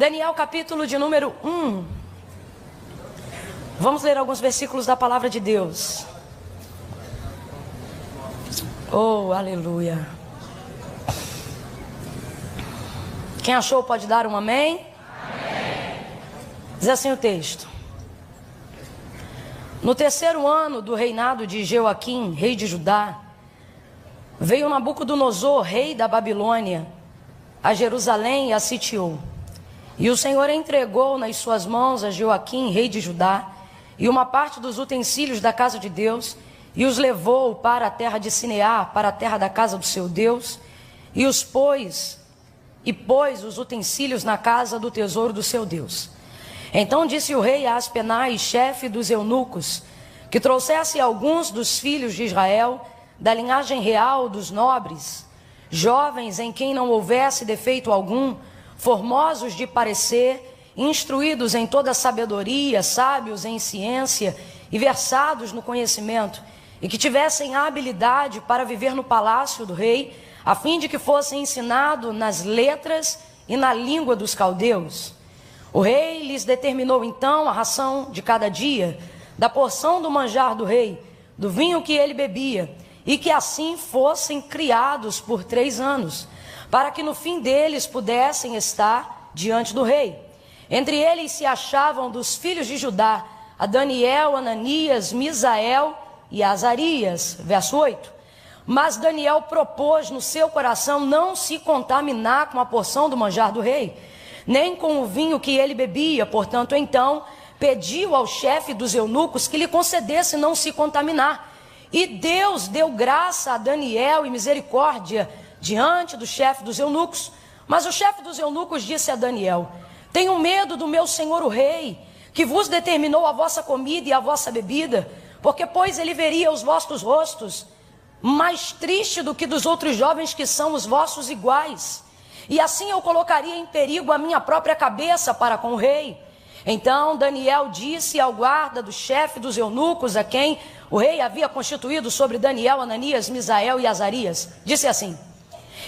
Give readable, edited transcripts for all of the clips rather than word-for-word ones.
Daniel capítulo de número 1. Vamos ler alguns versículos da palavra de Deus. Oh, aleluia. Quem achou pode dar um amém? Amém. Diz assim o texto: no terceiro ano do reinado de Jeoaquim, rei de Judá, veio Nabucodonosor, rei da Babilônia, a Jerusalém e a sitiou. E o Senhor entregou nas suas mãos a Jeoaquim, rei de Judá, e uma parte dos utensílios da casa de Deus, e os levou para a terra de Sinear, para a terra da casa do seu Deus, e pôs os utensílios na casa do tesouro do seu Deus. Então disse o rei a Aspenaz, chefe dos eunucos, que trouxesse alguns dos filhos de Israel, da linhagem real dos nobres, jovens em quem não houvesse defeito algum, formosos de parecer, instruídos em toda sabedoria, sábios em ciência e versados no conhecimento, e que tivessem habilidade para viver no palácio do rei, a fim de que fossem ensinados nas letras e na língua dos caldeus. O rei lhes determinou então a ração de cada dia, da porção do manjar do rei, do vinho que ele bebia, e que assim fossem criados por 3 anos, para que no fim deles pudessem estar diante do rei. Entre eles se achavam dos filhos de Judá, a Daniel, Ananias, Misael e Azarias. Verso 8. Mas Daniel propôs no seu coração não se contaminar com a porção do manjar do rei, nem com o vinho que ele bebia. Portanto, então, pediu ao chefe dos eunucos que lhe concedesse não se contaminar. E Deus deu graça a Daniel e misericórdia diante do chefe dos eunucos. Mas o chefe dos eunucos disse a Daniel: tenho medo do meu senhor o rei, que vos determinou a vossa comida e a vossa bebida, porque pois ele veria os vossos rostos mais triste do que dos outros jovens que são os vossos iguais, e assim eu colocaria em perigo a minha própria cabeça para com o rei. Então Daniel disse ao guarda do chefe dos eunucos, a quem o rei havia constituído sobre Daniel, Ananias, Misael e Azarias, disse assim: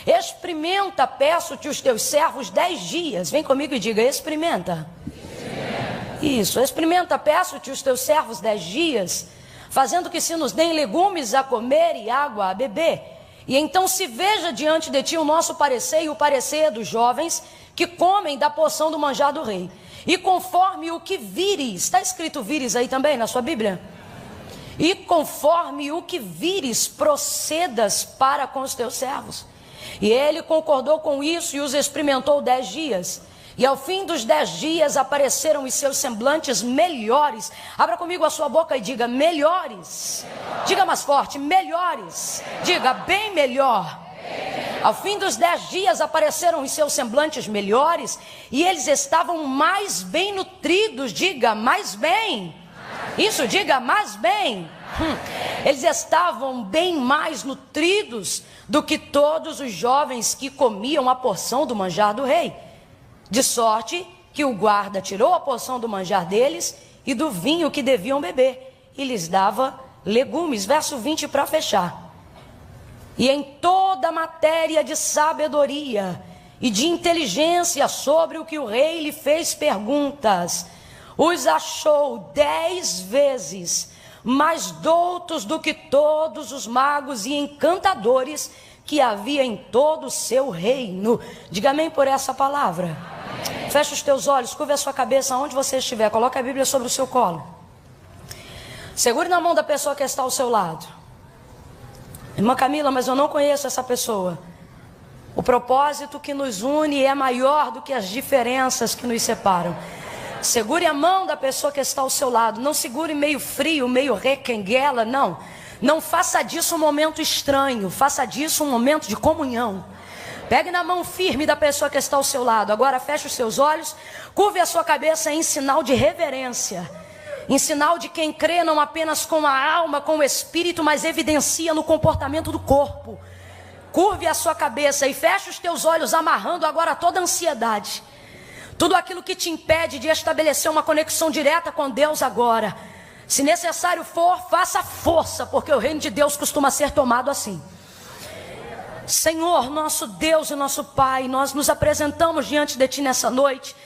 experimenta, peço-te, os teus servos 10 dias. Vem comigo e diga: experimenta. Isso, experimenta, peço-te, os teus servos 10 dias, fazendo que se nos deem legumes a comer e água a beber. E então se veja diante de ti o nosso parecer e o parecer dos jovens que comem da porção do manjar do rei. E conforme o que vires, está escrito vires aí também na sua Bíblia? E conforme o que vires, procedas para com os teus servos. E ele concordou com isso e os experimentou 10 dias. E ao fim dos 10 dias apareceram os seus semblantes melhores. Abra comigo a sua boca e diga: melhores. Diga mais forte: melhores. Diga: bem melhor. Ao fim dos 10 dias apareceram os seus semblantes melhores, e eles estavam mais bem nutridos. Diga: mais bem. Isso, diga: mais bem. Eles estavam bem mais nutridos do que todos os jovens que comiam a porção do manjar do rei. De sorte que o guarda tirou a porção do manjar deles e do vinho que deviam beber, e lhes dava legumes. Verso 20 para fechar. E em toda matéria de sabedoria e de inteligência sobre o que o rei lhe fez perguntas, os achou 10 vezes mais doutos do que todos os magos e encantadores que havia em todo o seu reino. Diga amém por essa palavra. Amém. Feche os teus olhos, curva a sua cabeça onde você estiver, coloque a Bíblia sobre o seu colo. Segure na mão da pessoa que está ao seu lado. Irmã Camila, mas eu não conheço essa pessoa. O propósito que nos une é maior do que as diferenças que nos separam. Segure a mão da pessoa que está ao seu lado. Não segure meio frio, meio requenguela, não. Não faça disso um momento estranho, faça disso um momento de comunhão. Pegue na mão firme da pessoa que está ao seu lado. Agora feche os seus olhos, curve a sua cabeça em sinal de reverência, em sinal de quem crê não apenas com a alma, com o espírito, mas evidencia no comportamento do corpo. Curve a sua cabeça e feche os teus olhos, amarrando agora toda a ansiedade, tudo aquilo que te impede de estabelecer uma conexão direta com Deus agora. Se necessário for, faça força, porque o reino de Deus costuma ser tomado assim. Senhor, nosso Deus e nosso Pai, nós nos apresentamos diante de Ti nessa noite,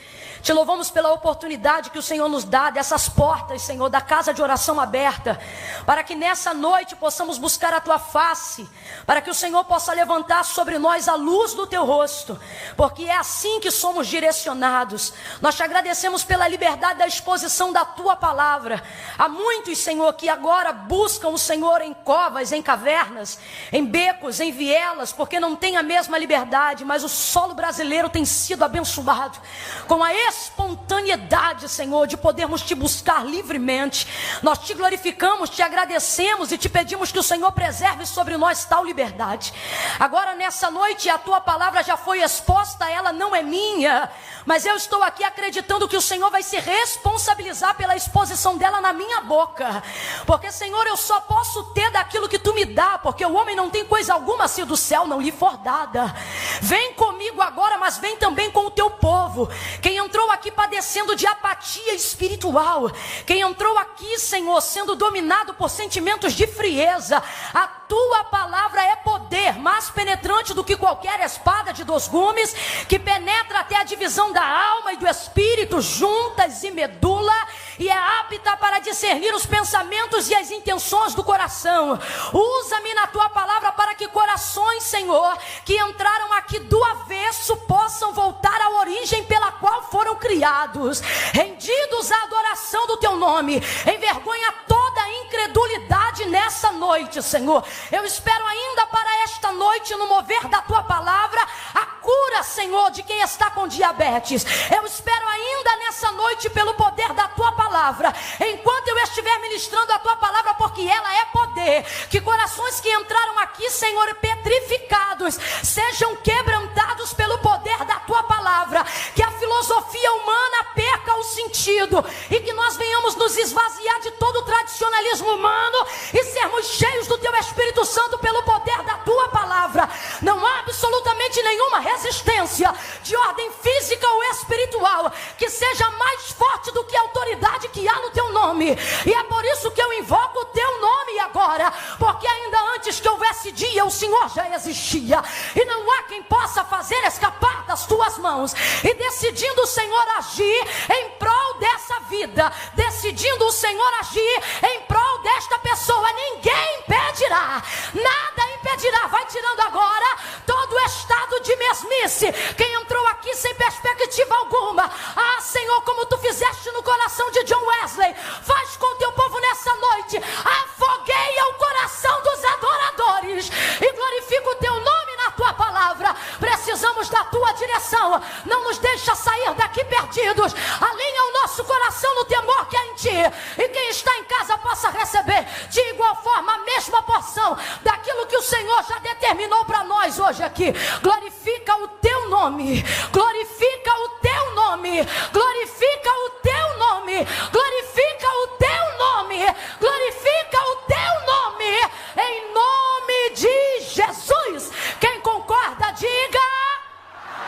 Te louvamos pela oportunidade que o Senhor nos dá, dessas portas, Senhor, da casa de oração aberta, para que nessa noite possamos buscar a Tua face, para que o Senhor possa levantar sobre nós a luz do Teu rosto, porque é assim que somos direcionados. Nós te agradecemos pela liberdade da exposição da Tua palavra. Há muitos, Senhor, que agora buscam o Senhor em covas, em cavernas, em becos, em vielas, porque não tem a mesma liberdade, mas o solo brasileiro tem sido abençoado com a espontaneidade, Senhor, de podermos te buscar livremente. Nós te glorificamos, te agradecemos e te pedimos que o Senhor preserve sobre nós tal liberdade. Agora nessa noite a Tua palavra já foi exposta, ela não é minha, mas eu estou aqui acreditando que o Senhor vai se responsabilizar pela exposição dela na minha boca, porque, Senhor, eu só posso ter daquilo que Tu me dá, porque o homem não tem coisa alguma se do céu não lhe for dada. Vem comigo agora, mas vem também com o Teu povo. Quem entrou aqui padecendo de apatia espiritual, quem entrou aqui, Senhor, sendo dominado por sentimentos de frieza, a Tua palavra é poder, mais penetrante do que qualquer espada de 2 gumes, que penetra até a divisão da alma e do espírito, juntas e medula, e é apta para discernir os pensamentos e as intenções do coração. Usa-me na Tua palavra para que corações, Senhor, que entraram aqui do avesso, possam voltar à origem pela qual foram criados, rendidos à adoração do Teu nome. Envergonha toda a incredulidade nessa noite, Senhor. Eu espero ainda para esta noite, no mover da Tua palavra, a cura, Senhor, de quem está com diabetes. Eu espero ainda nessa noite pelo poder da Tua palavra, enquanto eu estiver ministrando a Tua palavra, porque ela é poder, que corações que entraram aqui, Senhor, petrificados, sejam quebrantados pelo poder da Tua palavra, que a filosofia humana perca o sentido, e que nós venhamos nos esvaziar de todo o tradicionalismo humano, e sermos cheios do Teu Espírito Santo pelo poder da Tua palavra. Não há absolutamente nenhuma resistência de ordem física ou espiritual que seja mais forte do que a autoridade que há no Teu nome, e é por isso que eu invoco o Teu nome agora, porque ainda antes que houvesse dia, o Senhor já existia, e não há quem possa fazer escapar das Tuas mãos. E decidindo o Senhor agir em prol dessa vida, decidindo o Senhor agir em prol desta pessoa, ninguém impedirá, nada impedirá. Vai tirando agora todo o estado de mesmice, quem entrou aqui sem perspectiva alguma. Ah, Senhor, como Tu fizeste no coração de John Wesley, faz com o Teu povo nessa noite, afogueia o coração dos adoradores e glorifica o Teu nome na Tua palavra. Precisamos da Tua direção, não nos deixa sair daqui perdidos. Alinha o nosso coração no temor que há em Ti, e quem está em casa possa receber de igual forma a mesma porção daquilo que o Senhor já determinou para nós hoje aqui. Glorifica o Teu nome, glorifica o Teu nome, glorifica o Teu nome, glorifica o Teu nome, glorifica o Teu nome, em nome de Jesus. Quem concorda, diga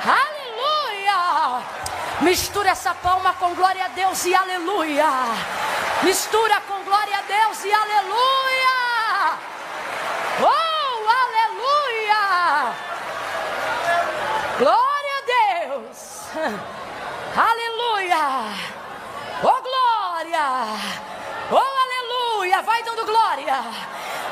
aleluia. Mistura essa palma com glória a Deus e aleluia. Mistura com glória a Deus e aleluia. Oh, aleluia. Glória a Deus. Aleluia. Oh, glória. Oh, aleluia. Vai dando glória.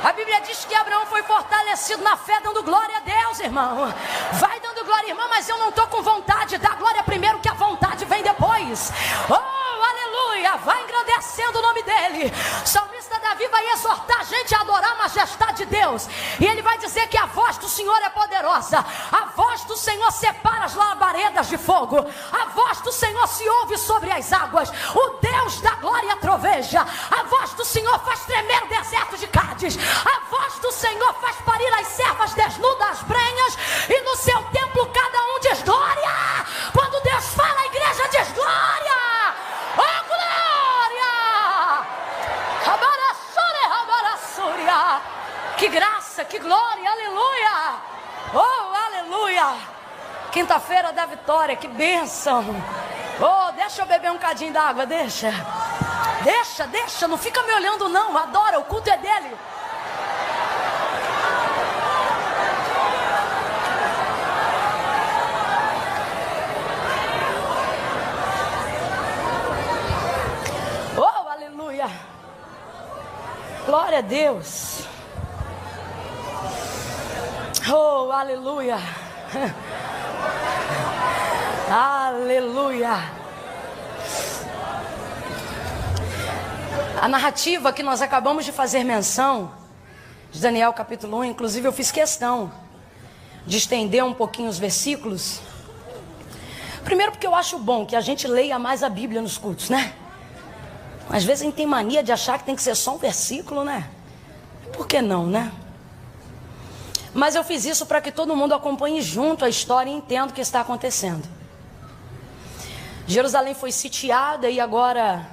A Bíblia diz que Abraão foi fortalecido na fé, dando glória a Deus, irmão. Vai dando glória, irmão, mas eu não estou com vontade. Dá glória primeiro, que a vontade vem depois. Oh, aleluia. Vai engrandecendo o nome dele. O salmista Davi vai exortar a gente a adorar a majestade de Deus. E ele vai dizer que a voz do Senhor é poderosa. A voz do Senhor separa as labaredas de fogo. A voz do Senhor se ouve sobre as águas. O Deus da glória troveja. A voz do Senhor faz tremer o deserto de Cádiz. A voz do Senhor faz parir as servas desnudas as brenhas, e no seu templo cada um diz glória. Quando Deus fala, a igreja diz glória. Oh, glória! Que graça, que glória, aleluia. Oh, aleluia. Quinta-feira da vitória, que bênção. Oh, deixa eu beber um cadinho d'água, deixa, não fica me olhando não, adora, o culto é dele. Glória a Deus. Oh, aleluia. Aleluia. A narrativa que nós acabamos de fazer menção, de Daniel capítulo 1, inclusive eu fiz questão de estender um pouquinho os versículos. Primeiro porque eu acho bom que a gente leia mais a Bíblia nos cultos, né? Às vezes a gente tem mania de achar que tem que ser só um versículo, né? Por que não, né? Mas eu fiz isso para que todo mundo acompanhe junto a história e entenda o que está acontecendo. Jerusalém foi sitiada e agora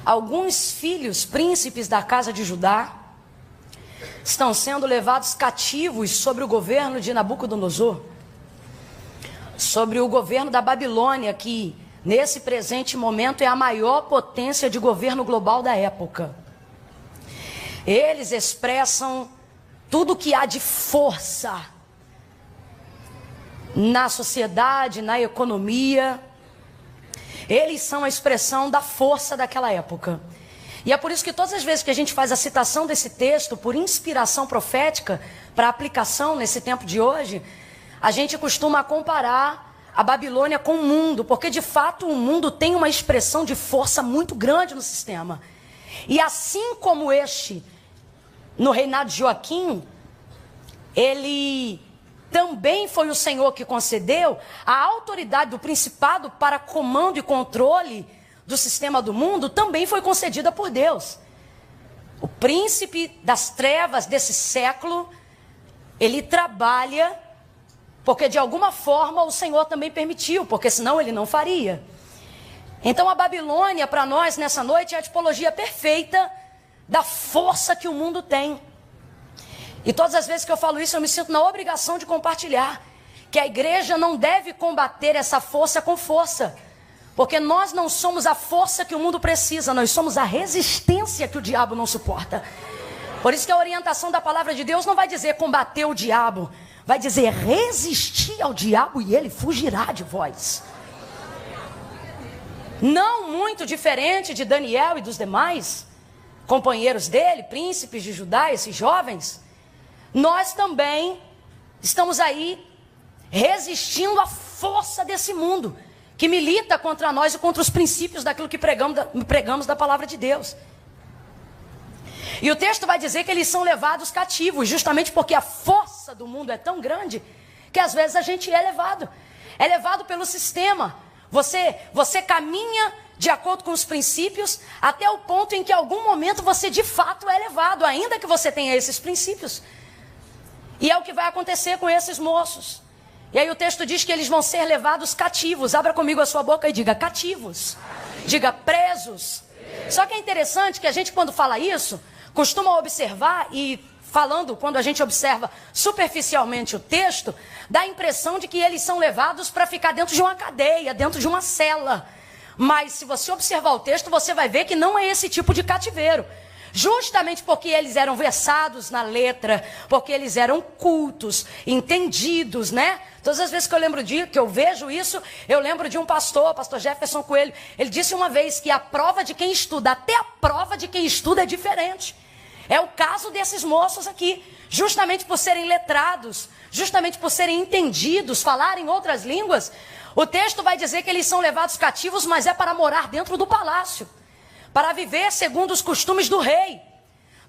alguns filhos, príncipes da casa de Judá, estão sendo levados cativos sob o governo de Nabucodonosor, sobre o governo da Babilônia, que nesse presente momento é a maior potência de governo global da época. Eles expressam tudo que há de força na sociedade, na economia. Eles são a expressão da força daquela época. E é por isso que todas as vezes que a gente faz a citação desse texto, por inspiração profética, para aplicação nesse tempo de hoje, a gente costuma comparar a Babilônia com o mundo, porque de fato o mundo tem uma expressão de força muito grande no sistema. E assim como este, no reinado de Joaquim, ele também foi o Senhor que concedeu a autoridade do principado para comando e controle do sistema do mundo, também foi concedida por Deus. O príncipe das trevas desse século, ele trabalha porque de alguma forma o Senhor também permitiu, porque senão ele não faria. Então a Babilônia para nós nessa noite é a tipologia perfeita da força que o mundo tem. E todas as vezes que eu falo isso, eu me sinto na obrigação de compartilhar que a igreja não deve combater essa força com força, porque nós não somos a força que o mundo precisa, nós somos a resistência que o diabo não suporta. Por isso que a orientação da palavra de Deus não vai dizer combater o diabo, vai dizer resistir ao diabo e ele fugirá de vós. Não muito diferente de Daniel e dos demais companheiros dele, príncipes de Judá, esses jovens, nós também estamos aí resistindo à força desse mundo, que milita contra nós e contra os princípios daquilo que pregamos da palavra de Deus. E o texto vai dizer que eles são levados cativos, justamente porque a força do mundo é tão grande, que às vezes a gente é levado pelo sistema. Você caminha de acordo com os princípios, até o ponto em que em algum momento você de fato é levado, ainda que você tenha esses princípios. E é o que vai acontecer com esses moços. E aí o texto diz que eles vão ser levados cativos. Abra comigo a sua boca e diga cativos. Diga presos. Só que é interessante que a gente, quando fala isso, costuma observar, e falando, quando a gente observa superficialmente o texto, dá a impressão de que eles são levados para ficar dentro de uma cadeia, dentro de uma cela. Mas se você observar o texto, você vai ver que não é esse tipo de cativeiro. Justamente porque eles eram versados na letra, porque eles eram cultos, entendidos, né? Todas as vezes que eu vejo isso, eu lembro de um pastor Jefferson Coelho. Ele disse uma vez que a prova de quem estuda, até a prova de quem estuda é diferente. É o caso desses moços aqui, justamente por serem letrados, justamente por serem entendidos, falarem outras línguas. O texto vai dizer que eles são levados cativos, mas é para morar dentro do palácio, para viver segundo os costumes do rei.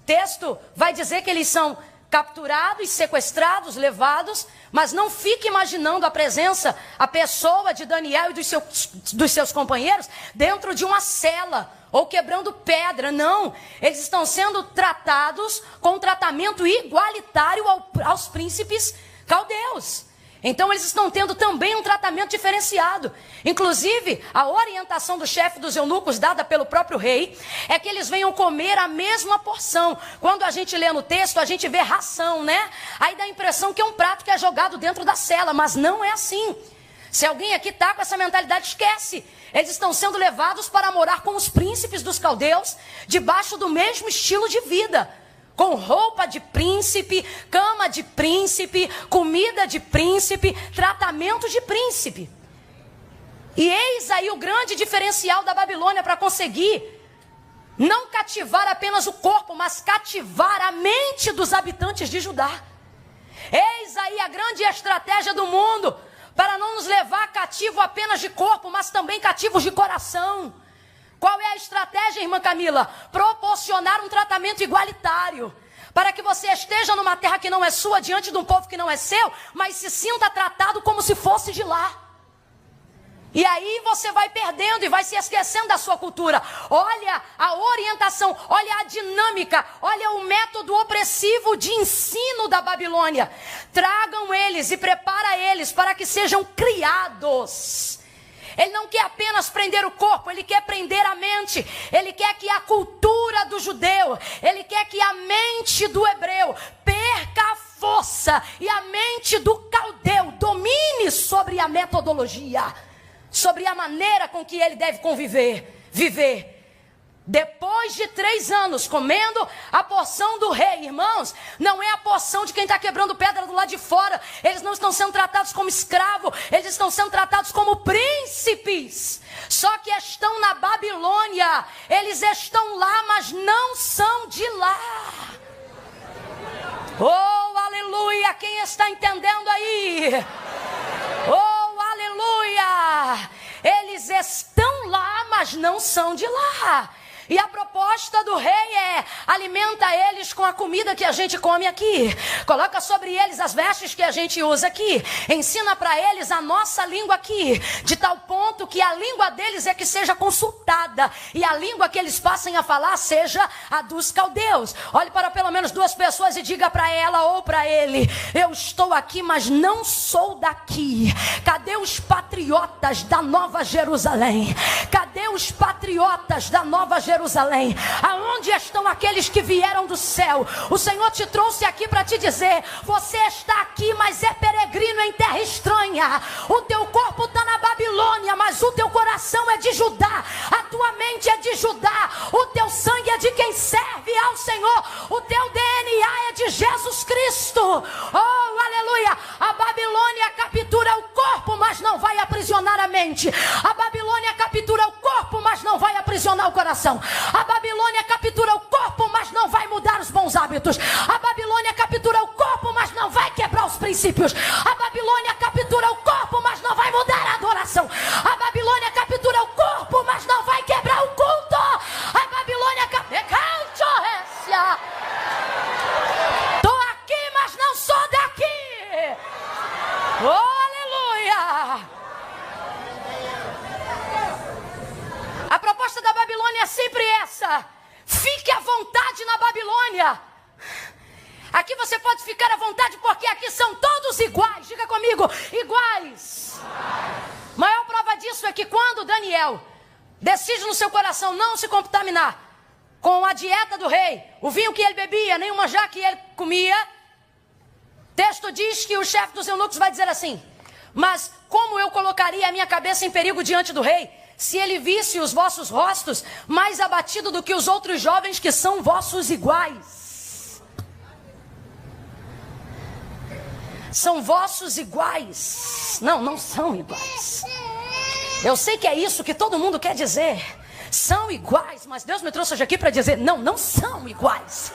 O texto vai dizer que eles são capturados, sequestrados, levados, mas não fique imaginando a pessoa de Daniel e dos seus companheiros dentro de uma cela ou quebrando pedra. Não, eles estão sendo tratados com um tratamento igualitário aos príncipes caldeus. Então eles estão tendo também um tratamento diferenciado. Inclusive, a orientação do chefe dos eunucos dada pelo próprio rei é que eles venham comer a mesma porção. Quando a gente lê no texto, a gente vê ração, né? Aí dá a impressão que é um prato que é jogado dentro da cela, mas não é assim. Se alguém aqui está com essa mentalidade, esquece. Eles estão sendo levados para morar com os príncipes dos caldeus, debaixo do mesmo estilo de vida. Com roupa de príncipe, cama de príncipe, comida de príncipe, tratamento de príncipe. E eis aí o grande diferencial da Babilônia para conseguir não cativar apenas o corpo, mas cativar a mente dos habitantes de Judá. Eis aí a grande estratégia do mundo, para não nos levar cativo apenas de corpo, mas também cativos de coração. Qual é a estratégia, irmã Camila? Proporcionar um tratamento igualitário, para que você esteja numa terra que não é sua, diante de um povo que não é seu, mas se sinta tratado como se fosse de lá. E aí você vai perdendo e vai se esquecendo da sua cultura. Olha a orientação, olha a dinâmica, olha o método opressivo de ensino da Babilônia. Tragam eles e prepara eles para que sejam criados. Ele não quer apenas prender o corpo, ele quer prender a mente. Ele quer que a cultura do judeu, ele quer que a mente do hebreu perca a força e a mente do caldeu domine sobre a metodologia, sobre a maneira com que ele deve viver. Depois de 3 anos comendo a porção do rei, irmãos, não é a porção de quem está quebrando pedra do lado de fora. Eles não estão sendo tratados como escravos, eles estão sendo tratados como príncipes. Só que estão na Babilônia, eles estão lá, mas não são de lá. Oh, aleluia, quem está entendendo aí? Oh, aleluia, eles estão lá, mas não são de lá. E a proposta do rei é: alimenta eles com a comida que a gente come aqui, coloca sobre eles as vestes que a gente usa aqui, ensina para eles a nossa língua aqui, de tal ponto que a língua deles é que seja consultada, e a língua que eles passem a falar seja a dos caldeus. Olhe para pelo menos 2 pessoas e diga para ela ou para ele: eu estou aqui, mas não sou daqui. Cadê os patriotas da Nova Jerusalém? Cadê os patriotas da Nova Jerusalém? Aonde estão aqueles que vieram do céu? O Senhor te trouxe aqui para te dizer: você está aqui, mas é peregrino em terra estranha. O teu corpo está na Babilônia, mas o teu coração é de Judá, a tua mente é de Judá, o teu sangue é de quem serve ao Senhor, o teu DNA é de Jesus Cristo. Oh, aleluia! A Babilônia captura o corpo, mas não vai aprisionar a mente. A Babilônia captura o corpo, mas não vai aprisionar o coração. A Babilônia captura o corpo, mas não vai mudar os bons hábitos. A Babilônia captura o corpo, mas não vai quebrar os princípios. A Babilônia captura o corpo, mas não vai mudar a adoração. A Babilônia captura o corpo, mas não vai quebrar o culto. A Babilônia captura... Tô aqui, mas não sou daqui. Oh, aleluia! A proposta da Babilônia é sempre essa: fique à vontade na Babilônia. Aqui você pode ficar à vontade, porque aqui são todos iguais. Diga comigo: iguais. Maior prova disso é que quando Daniel decide no seu coração não se contaminar com a dieta do rei, o vinho que ele bebia, nem o manjar que ele comia, texto diz que o chefe dos eunucos vai dizer assim: mas como eu colocaria a minha cabeça em perigo diante do rei, se ele visse os vossos rostos mais abatido do que os outros jovens que são vossos iguais? São vossos iguais. Não, não são iguais. Eu sei que é isso que todo mundo quer dizer. São iguais, mas Deus me trouxe hoje aqui para dizer: não, não são iguais.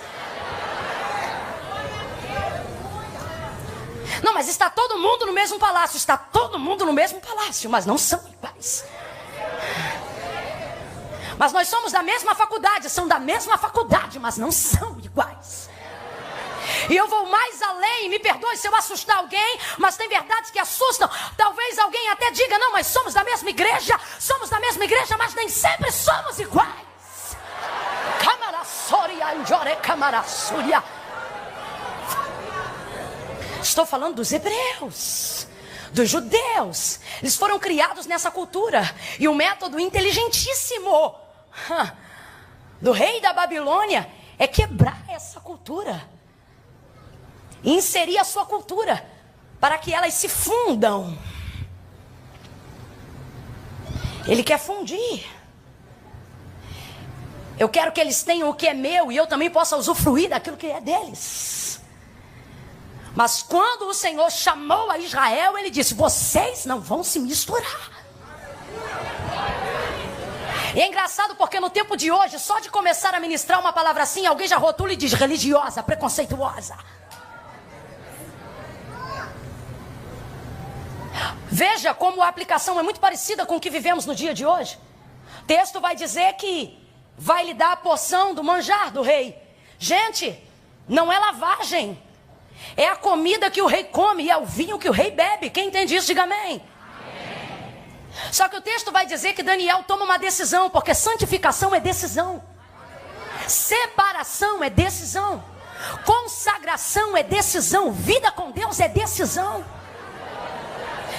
Não, mas está todo mundo no mesmo palácio. Está todo mundo no mesmo palácio, mas não são iguais. Mas nós somos da mesma faculdade, são da mesma faculdade, mas não são iguais. E eu vou mais além, me perdoe se eu assustar alguém, mas tem verdades que assustam. Talvez alguém até diga: não, mas somos da mesma igreja, mas nem sempre somos iguais. Estou falando dos hebreus, dos judeus. Eles foram criados nessa cultura. E o método inteligentíssimo do rei da Babilônia é quebrar essa cultura e inserir a sua cultura para que elas se fundam. Ele quer fundir. Eu quero que eles tenham o que é meu e eu também possa usufruir daquilo que é deles. Mas quando o Senhor chamou a Israel, ele disse: vocês não vão se misturar. E é engraçado porque no tempo de hoje, só de começar a ministrar uma palavra assim, alguém já rotula e diz religiosa, preconceituosa. Veja como a aplicação é muito parecida com o que vivemos no dia de hoje. O texto vai dizer que vai lhe dar a porção do manjar do rei. Gente, não é lavagem. É a comida que o rei come e é o vinho que o rei bebe. Quem entende isso, diga amém. Só que o texto vai dizer que Daniel toma uma decisão, porque santificação é decisão. Separação é decisão. Consagração é decisão. Vida com Deus é decisão.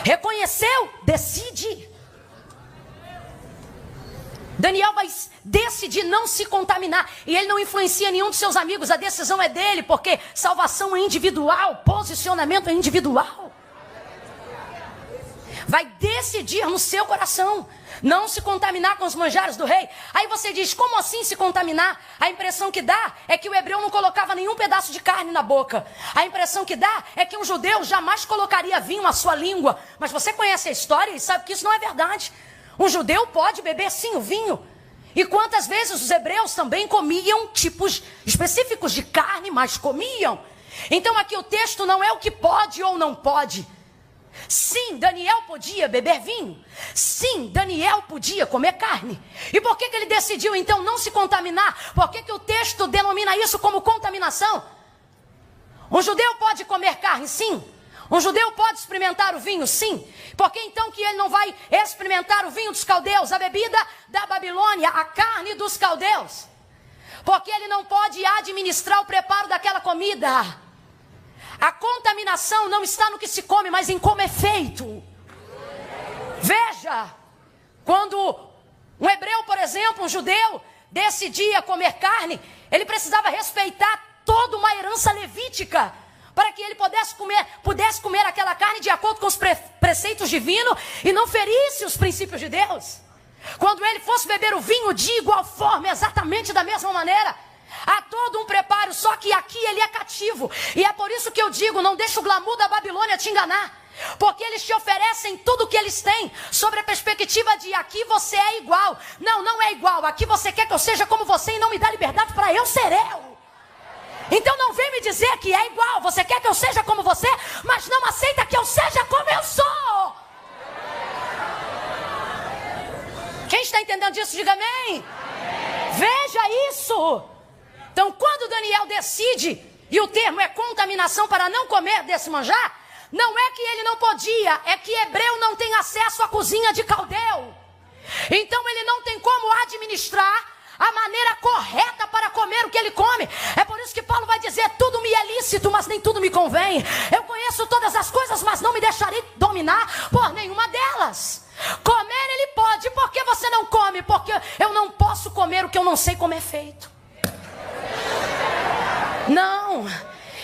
Reconheceu? Decide. Daniel vai decidir não se contaminar. E ele não influencia nenhum dos seus amigos. A decisão é dele, porque salvação é individual. Posicionamento é individual. Vai decidir no seu coração não se contaminar com os manjares do rei. Aí você diz, como assim se contaminar? A impressão que dá é que o hebreu não colocava nenhum pedaço de carne na boca. A impressão que dá é que um judeu jamais colocaria vinho na sua língua. Mas você conhece a história e sabe que isso não é verdade. Um judeu pode beber sim o vinho. E quantas vezes os hebreus também comiam tipos específicos de carne, mas comiam. Então aqui o texto não é o que pode ou não pode. Sim, Daniel podia beber vinho. Sim, Daniel podia comer carne. E por que ele decidiu então não se contaminar? Por que o texto denomina isso como contaminação? Um judeu pode comer carne? Sim. Um judeu pode experimentar o vinho? Sim. Por que então que ele não vai experimentar o vinho dos caldeus, a bebida da Babilônia, a carne dos caldeus? Porque ele não pode administrar o preparo daquela comida. A contaminação não está no que se come, mas em como é feito. Veja, quando um hebreu, por exemplo, um judeu, decidia comer carne, ele precisava respeitar toda uma herança levítica, para que ele pudesse comer aquela carne de acordo com os preceitos divinos e não ferisse os princípios de Deus. Quando ele fosse beber o vinho de igual forma, exatamente da mesma maneira. Há todo um preparo, só que aqui ele é cativo. E é por isso que eu digo, não deixa o glamour da Babilônia te enganar. Porque eles te oferecem tudo o que eles têm, sobre a perspectiva de aqui você é igual. Não, não é igual. Aqui você quer que eu seja como você e não me dá liberdade para eu ser eu. Então não vem me dizer que é igual. Você quer que eu seja como você, mas não aceita que eu seja como eu sou. Quem está entendendo disso, diga amém. Veja isso. Então, quando Daniel decide, e o termo é contaminação para não comer desse manjar, não é que ele não podia, é que hebreu não tem acesso à cozinha de caldeu. Então, ele não tem como administrar a maneira correta para comer o que ele come. É por isso que Paulo vai dizer, tudo me é lícito, mas nem tudo me convém. Eu conheço todas as coisas, mas não me deixarei dominar por nenhuma delas. Comer ele pode, por que você não come? Porque eu não posso comer o que eu não sei como é feito. Não,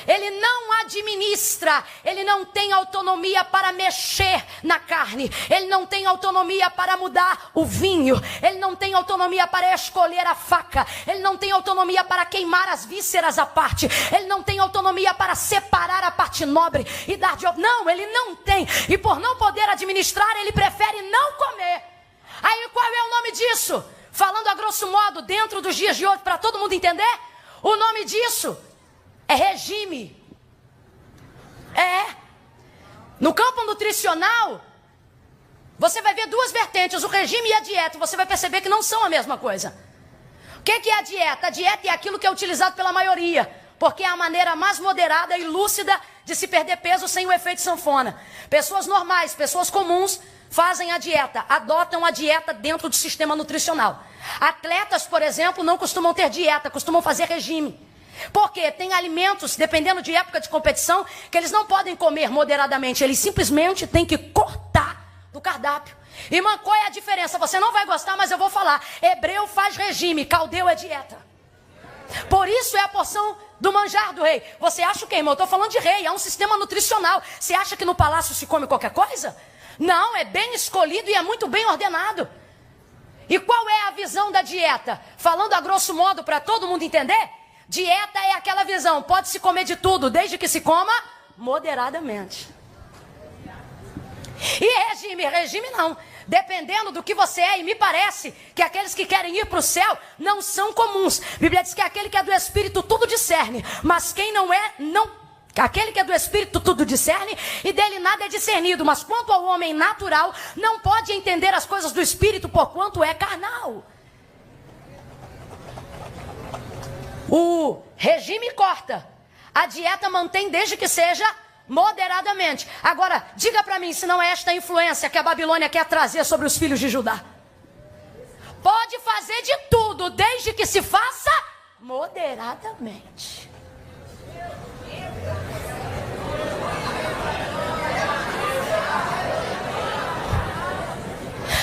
ele não administra, ele não tem autonomia para mexer na carne, ele não tem autonomia para mudar o vinho, ele não tem autonomia para escolher a faca, ele não tem autonomia para queimar as vísceras à parte, ele não tem autonomia para separar a parte nobre e dar de... Não, ele não tem, e por não poder administrar, ele prefere não comer. Aí qual é o nome disso? Falando a grosso modo, dentro dos dias de hoje, para todo mundo entender, o nome disso é regime. No campo nutricional, você vai ver duas vertentes, o regime e a dieta. Você vai perceber que não são a mesma coisa. O que é a dieta? A dieta é aquilo que é utilizado pela maioria, porque é a maneira mais moderada e lúcida de se perder peso sem o efeito sanfona. Pessoas normais, pessoas comuns, fazem a dieta, adotam a dieta dentro do sistema nutricional. Atletas, por exemplo, não costumam ter dieta, costumam fazer regime. Porque tem alimentos, dependendo de época de competição, que eles não podem comer moderadamente. Eles simplesmente têm que cortar do cardápio. Irmã, qual é a diferença? Você não vai gostar, mas eu vou falar. Hebreu faz regime, caldeu é dieta. Por isso é a porção do manjar do rei. Você acha o quê, irmão? Eu estou falando de rei, é um sistema nutricional. Você acha que no palácio se come qualquer coisa? Não, é bem escolhido e é muito bem ordenado. E qual é a visão da dieta? Falando a grosso modo para todo mundo entender, dieta é aquela visão, pode-se comer de tudo, desde que se coma moderadamente. E regime não. dependendo do que você é, e me parece que aqueles que querem ir para o céu não são comuns. A Bíblia diz que aquele que é do Espírito tudo discerne, mas quem não é, não. Aquele que é do Espírito tudo discerne e dele nada é discernido, mas quanto ao homem natural, não pode entender as coisas do Espírito, porquanto é carnal. O regime corta, a dieta mantém desde que seja moderadamente. Agora, diga para mim se não é esta influência que a Babilônia quer trazer sobre os filhos de Judá. Pode fazer de tudo, desde que se faça moderadamente.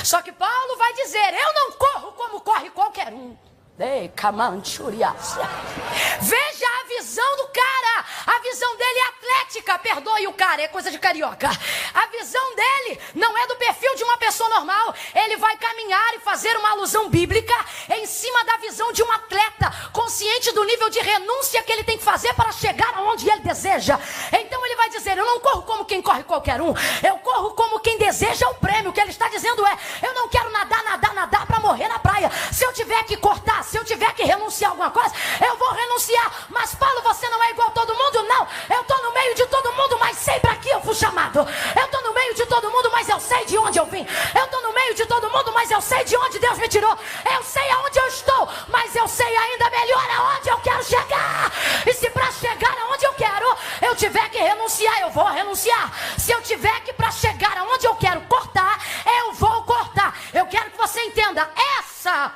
Só que Paulo vai dizer, eu não corro como corre qualquer um. Veja a visão do cara. A visão dele é atlética. Perdoe o cara, é coisa de carioca. A visão dele não é do perfil de uma pessoa normal. Ele vai caminhar e fazer uma alusão bíblica em cima da visão de um atleta, consciente do nível de renúncia que ele tem que fazer para chegar aonde ele deseja. Então ele vai dizer, eu não corro como quem corre qualquer um. Eu corro como quem deseja o prêmio. O que ele está dizendo é, eu não quero nadar para morrer na praia. Se eu tiver que cortar, se eu tiver que renunciar a alguma coisa, eu vou renunciar. Mas Paulo, você não é igual a todo mundo? Não, eu estou no meio de todo mundo, mas sei para que eu fui chamado. Eu estou no meio de todo mundo, mas eu sei de onde eu vim. Eu estou no meio de todo mundo, mas eu sei de onde Deus me tirou. Eu sei aonde eu estou, mas eu sei ainda melhor aonde eu quero chegar. E se para chegar aonde eu quero, eu tiver que renunciar, eu vou renunciar. Se eu tiver que para chegar aonde eu quero cortar, eu vou cortar. Eu quero que você entenda, essa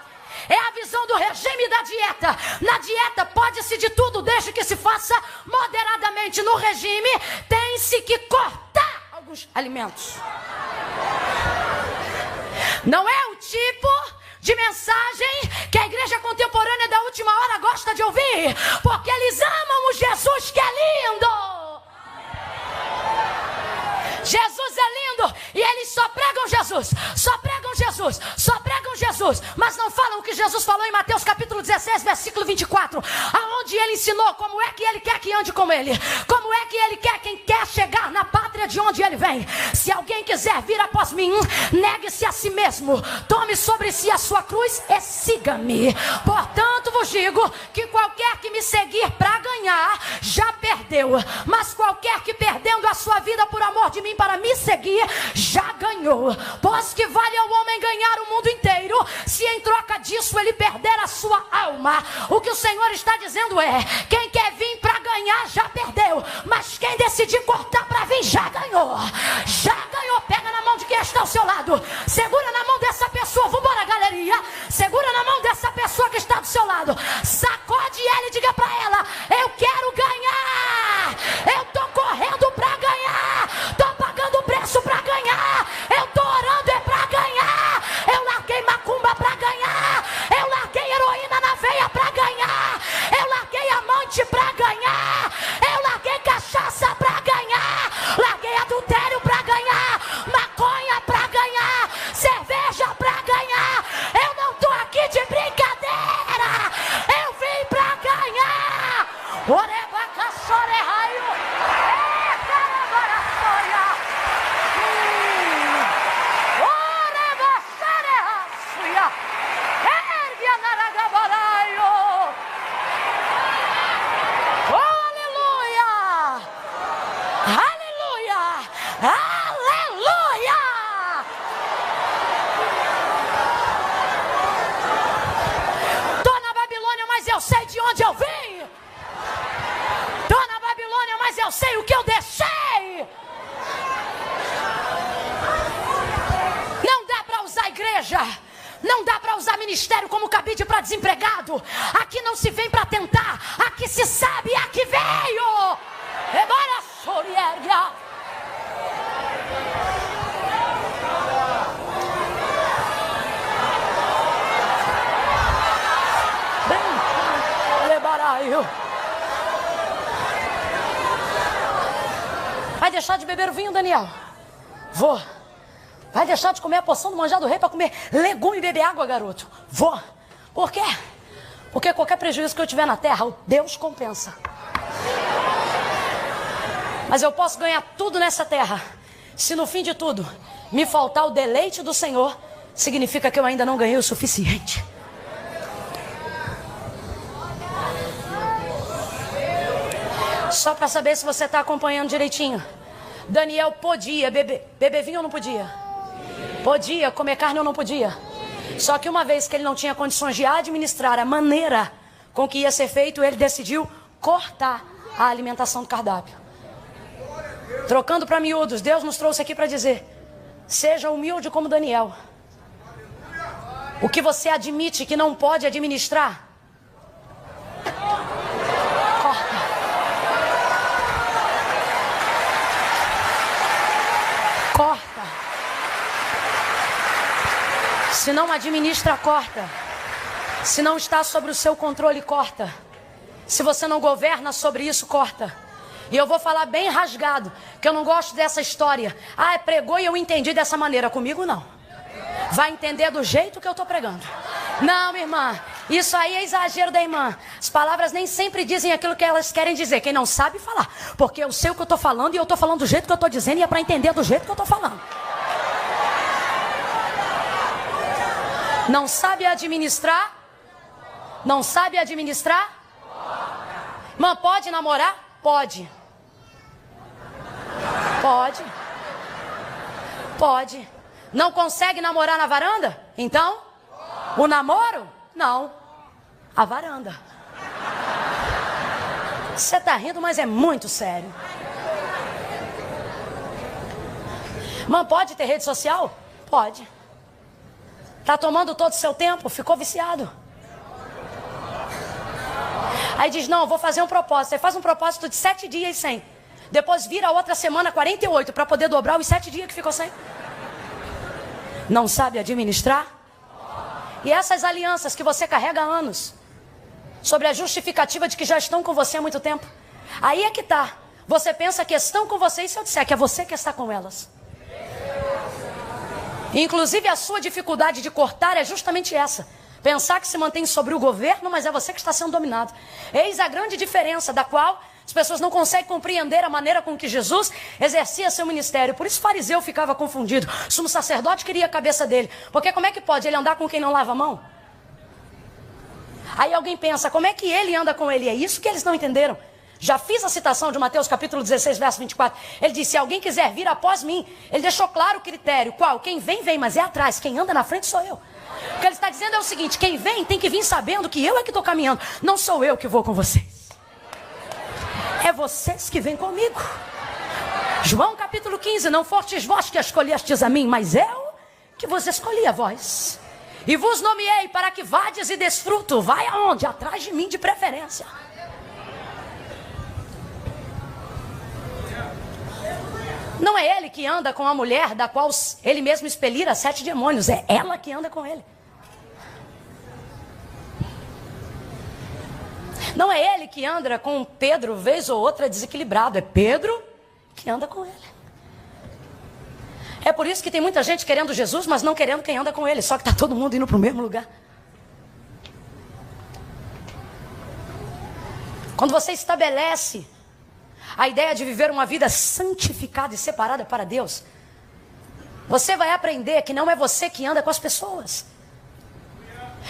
é a visão do regime da dieta. Na dieta pode-se de tudo, desde que se faça moderadamente. No regime tem-se que cortar alguns alimentos. Não é o tipo de mensagem que a igreja contemporânea da última hora gosta de ouvir, porque eles amam o Jesus que é lindo. Jesus é lindo e eles só pregam Jesus, só pregam Jesus, só pregam Jesus, mas não falam o que Jesus falou em Mateus capítulo 16, versículo 24, aonde ele ensinou como é que ele quer que ande com ele, como é que ele quer quem quer chegar na pátria de onde ele vem. Se alguém quiser vir após mim, negue-se a si mesmo, tome sobre si a sua cruz e siga-me. Portanto vos digo que qualquer que me seguir para ganhar, já perdeu, mas qualquer que perdendo a sua vida por amor de mim para me seguir, já ganhou. Pois que vale ao homem ganhar o mundo inteiro, se em troca disso ele perder a sua alma. O que o Senhor está dizendo é, quem quer vir para ganhar já perdeu, mas quem decidir cortar para vir já ganhou. Já ganhou. Pega na mão de quem está ao seu lado, segura na mão dessa pessoa, vambora galeria, segura na mão dessa pessoa que está do seu lado, sacode ela e diga para ela, eu quero ganhar, eu tô correndo para ganhar, tô pagando preço pra ganhar, eu tô orando é pra ganhar, eu larguei macumba pra ganhar, eu larguei heroína na veia pra ganhar, eu larguei amante pra ganhar, eu larguei cachaça pra ganhar, larguei adultério pra ganhar, maconha pra ganhar, cerveja pra ganhar, eu não tô aqui de brincadeira, eu vim pra ganhar. Oreba caçore raio. Sei de onde eu vim. Tô na Babilônia, mas eu sei o que eu deixei. Não dá para usar igreja, não dá para usar ministério como cabide para desempregado. Aqui não se vem para tentar, aqui se sabe a que veio. Embora Soriéria. Vai deixar de beber o vinho, Daniel? Vou. Vai deixar de comer a porção do manjar do rei para comer legume e beber água, garoto? Vou. Por quê? Porque qualquer prejuízo que eu tiver na terra, o Deus compensa. Mas eu posso ganhar tudo nessa terra, se no fim de tudo me faltar o deleite do Senhor, significa que eu ainda não ganhei o suficiente. Só para saber se você está acompanhando direitinho. Daniel podia beber vinho ou não podia? Podia comer carne ou não podia? Só que uma vez que ele não tinha condições de administrar a maneira com que ia ser feito, ele decidiu cortar a alimentação do cardápio. Trocando para miúdos, Deus nos trouxe aqui para dizer: seja humilde como Daniel. O que você admite que não pode administrar, corta. Corta. Se não administra, corta. Se não está sobre o seu controle, corta. Se você não governa sobre isso, corta. E eu vou falar bem rasgado, que eu não gosto dessa história. Ah, pregou e eu entendi dessa maneira. Comigo não. Vai entender do jeito que eu estou pregando. Não, minha irmã, isso aí é exagero da irmã. As palavras nem sempre dizem aquilo que elas querem dizer. Quem não sabe falar. Porque eu sei o que eu estou falando e eu estou falando do jeito que eu estou dizendo e é para entender do jeito que eu estou falando. Não sabe administrar? Não sabe administrar? Irmã, pode namorar? Pode. Pode. Pode. Não consegue namorar na varanda? Então? O namoro? Não. A varanda. Você está rindo, mas é muito sério. Irmã, pode ter rede social? Pode. Está tomando todo o seu tempo? Ficou viciado. Aí diz, não, vou fazer um propósito. Você faz um propósito de 7 dias sem. Depois vira a outra semana 48 para poder dobrar os 7 dias que ficou sem. Não sabe administrar? E essas alianças que você carrega há anos, sobre a justificativa de que já estão com você há muito tempo. Aí é que está. Você pensa que estão com você e se eu disser que é você que está com elas. Inclusive a sua dificuldade de cortar é justamente essa. Pensar que se mantém sobre o governo, mas é você que está sendo dominado. Eis a grande diferença da qual as pessoas não conseguem compreender a maneira com que Jesus exercia seu ministério. Por isso o fariseu ficava confundido. O sumo sacerdote queria a cabeça dele. Porque como é que pode ele andar com quem não lava a mão? Aí alguém pensa, como é que ele anda com ele? É isso que eles não entenderam. Já fiz a citação de Mateus capítulo 16, verso 24. Ele disse, se alguém quiser vir após mim, ele deixou claro o critério. Qual? Quem vem, vem, mas é atrás. Quem anda na frente sou eu. O que ele está dizendo é o seguinte, quem vem tem que vir sabendo que eu é que estou caminhando. Não sou eu que vou com vocês. É vocês que vêm comigo. João capítulo 15, não fostes vós que escolhestes a mim, mas eu que vos escolhi a vós. E vos nomeei para que vades e desfruto. Vai aonde? Atrás de mim de preferência. Não é ele que anda com a mulher da qual ele mesmo expelira 7 demônios. É ela que anda com ele. Não é ele que anda com Pedro, vez ou outra desequilibrado. É Pedro que anda com ele. É por isso que tem muita gente querendo Jesus, mas não querendo quem anda com ele. Só que está todo mundo indo para o mesmo lugar. Quando você estabelece a ideia de viver uma vida santificada e separada para Deus, você vai aprender que não é você que anda com as pessoas.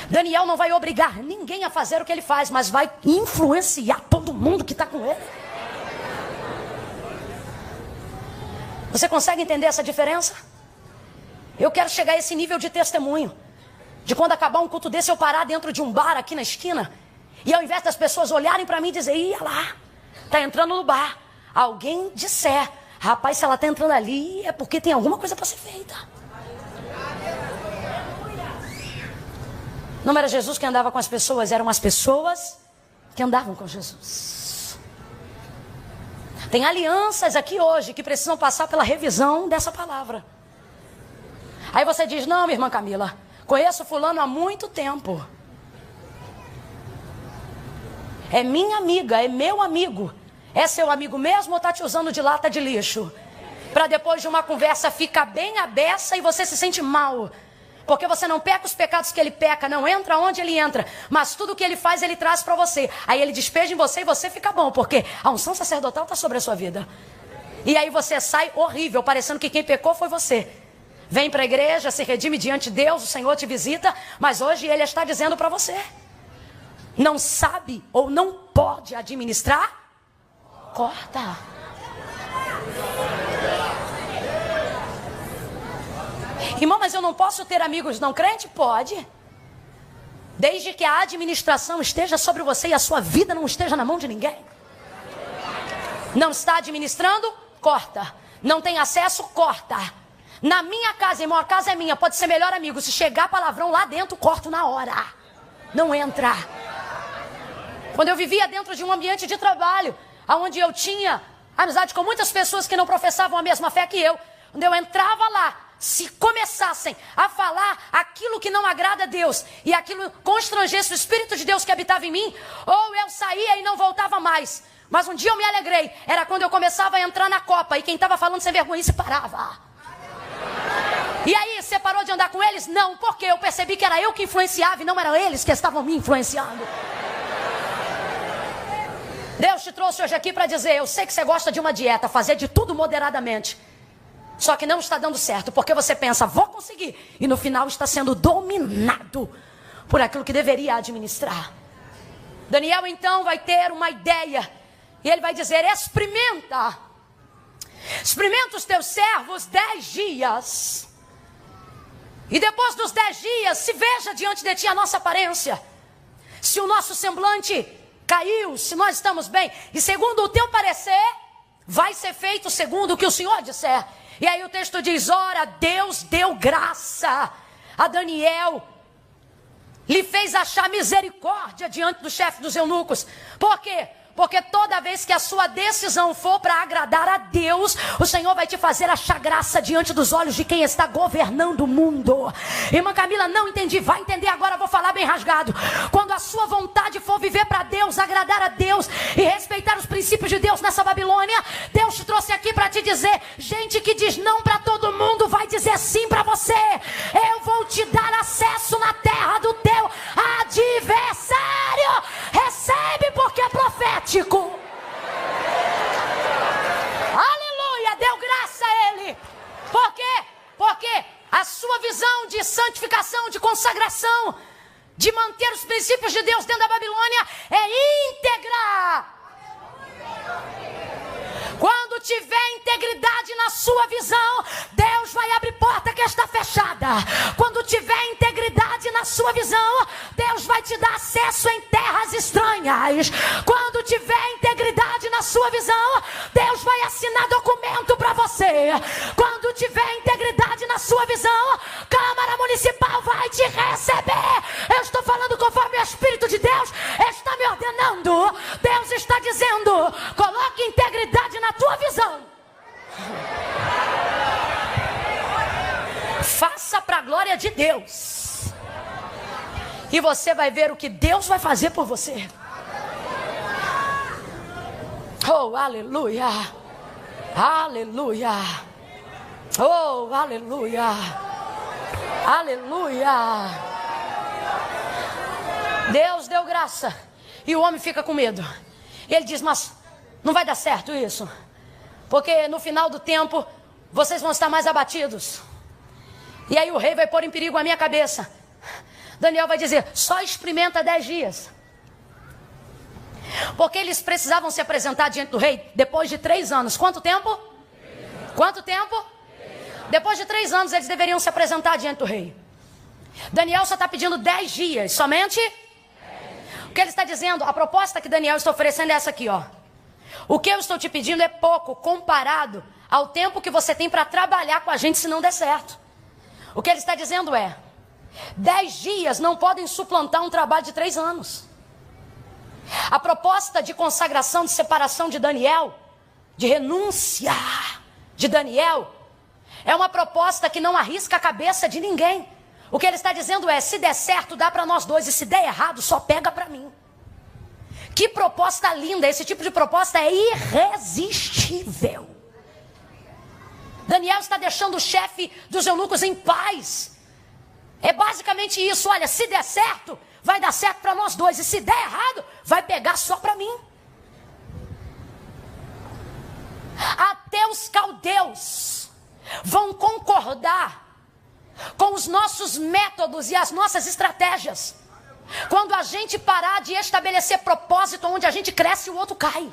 Daniel não vai obrigar ninguém a fazer o que ele faz, mas vai influenciar todo mundo que está com ele. Você consegue entender essa diferença? Eu quero chegar a esse nível de testemunho, de quando acabar um culto desse eu parar dentro de um bar aqui na esquina, e ao invés das pessoas olharem para mim e dizer, ia lá, está entrando no bar, alguém disser, rapaz, se ela está entrando ali é porque tem alguma coisa para ser feita. Não era Jesus que andava com as pessoas, eram as pessoas que andavam com Jesus. Tem alianças aqui hoje que precisam passar pela revisão dessa palavra. Aí você diz, não, minha irmã Camila, conheço fulano há muito tempo. É minha amiga, é meu amigo. É seu amigo mesmo ou está te usando de lata de lixo? Para depois de uma conversa ficar bem à beça e você se sente mal. Porque você não peca os pecados que ele peca, não entra onde ele entra. Mas tudo que ele faz, ele traz para você. Aí ele despeja em você e você fica bom. Porque a unção sacerdotal está sobre a sua vida. E aí você sai horrível, parecendo que quem pecou foi você. vem para a igreja, se redime diante de Deus, o Senhor te visita, mas hoje Ele está dizendo para você, não sabe ou não pode administrar, corta. Irmão, mas eu não posso ter amigos não crentes? Pode. Desde que a administração esteja sobre você e a sua vida não esteja na mão de ninguém. Não está administrando? Corta. Não tem acesso? Corta. Na minha casa, irmão, a casa é minha, pode ser melhor amigo. Se chegar palavrão lá dentro, corto na hora. Não entra. Quando eu vivia dentro de um ambiente de trabalho, onde eu tinha amizade com muitas pessoas que não professavam a mesma fé que eu, quando eu entrava lá, se começassem a falar aquilo que não agrada a Deus e aquilo constrangesse o Espírito de Deus que habitava em mim, ou eu saía e não voltava mais. Mas um dia eu me alegrei, era quando eu começava a entrar na copa e quem estava falando sem vergonha se parava. E aí, você parou de andar com eles? Não, porque eu percebi que era eu que influenciava e não eram eles que estavam me influenciando. Deus te trouxe hoje aqui para dizer, eu sei que você gosta de uma dieta, fazer de tudo moderadamente. Só que não está dando certo, porque você pensa, vou conseguir. E no final está sendo dominado por aquilo que deveria administrar. Daniel então vai ter uma ideia. E ele vai dizer, experimenta os teus servos 10 dias. E depois dos 10 dias, se veja diante de ti a nossa aparência. Se o nosso semblante caiu, se nós estamos bem. E segundo o teu parecer, vai ser feito segundo o que o Senhor disser. E aí o texto diz, ora, Deus deu graça a Daniel, lhe fez achar misericórdia diante do chefe dos eunucos. Por quê? Porque toda vez que a sua decisão for para agradar a Deus, o Senhor vai te fazer achar graça diante dos olhos de quem está governando o mundo. Irmã Camila, não entendi, vai entender agora, vou falar bem rasgado. Quando a sua vontade for viver para Deus, agradar a Deus e respeitar os princípios de Deus nessa Babilônia, Deus te trouxe aqui para te dizer, gente que diz não para todo mundo, vai dizer sim para você. Eu vou te dar acesso na terra do teu adversário. Recebe porque é profético. Aleluia, deu graça a ele. Por quê? Porque a sua visão de santificação, de consagração, de manter os princípios de Deus dentro da Babilônia é íntegra. Quando tiver integridade na sua visão, Deus vai abrir porta que está fechada. Quando tiver integridade na sua visão, Deus vai te dar acesso em terras estranhas. Quando tiver integridade na sua visão, Deus vai assinar documento para você. Quando tiver integridade na sua visão, Câmara Municipal vai te receber. Eu estou falando conforme o Espírito de Deus está me ordenando. Deus está dizendo, coloque integridade na tua visão. Faça para a glória de Deus. E você vai ver o que Deus vai fazer por você. Oh, aleluia. Aleluia. Oh, aleluia. Aleluia. Deus deu graça. E o homem fica com medo. Ele diz, mas não vai dar certo isso. Porque no final do tempo, vocês vão estar mais abatidos. E aí o rei vai pôr em perigo a minha cabeça. Daniel vai dizer, só experimenta 10 dias. Porque eles precisavam se apresentar diante do rei depois de 3 anos. Quanto tempo? Quanto tempo? Depois de 3 anos eles deveriam se apresentar diante do rei. Daniel só está pedindo 10 dias, somente? O que ele está dizendo, a proposta que Daniel está oferecendo é essa aqui, ó. O que eu estou te pedindo é pouco comparado ao tempo que você tem para trabalhar com a gente se não der certo. O que ele está dizendo é, 10 dias não podem suplantar um trabalho de 3 anos. A proposta de consagração, de separação de Daniel, de renúncia de Daniel, é uma proposta que não arrisca a cabeça de ninguém. O que ele está dizendo é, se der certo, dá para nós dois, e se der errado, só pega para mim. Que proposta linda, esse tipo de proposta é irresistível. Daniel está deixando o chefe dos eunucos em paz. É basicamente isso, olha, se der certo, vai dar certo para nós dois, e se der errado, vai pegar só para mim. Até os caldeus vão concordar com os nossos métodos e as nossas estratégias. Quando a gente parar de estabelecer propósito, onde a gente cresce, o outro cai.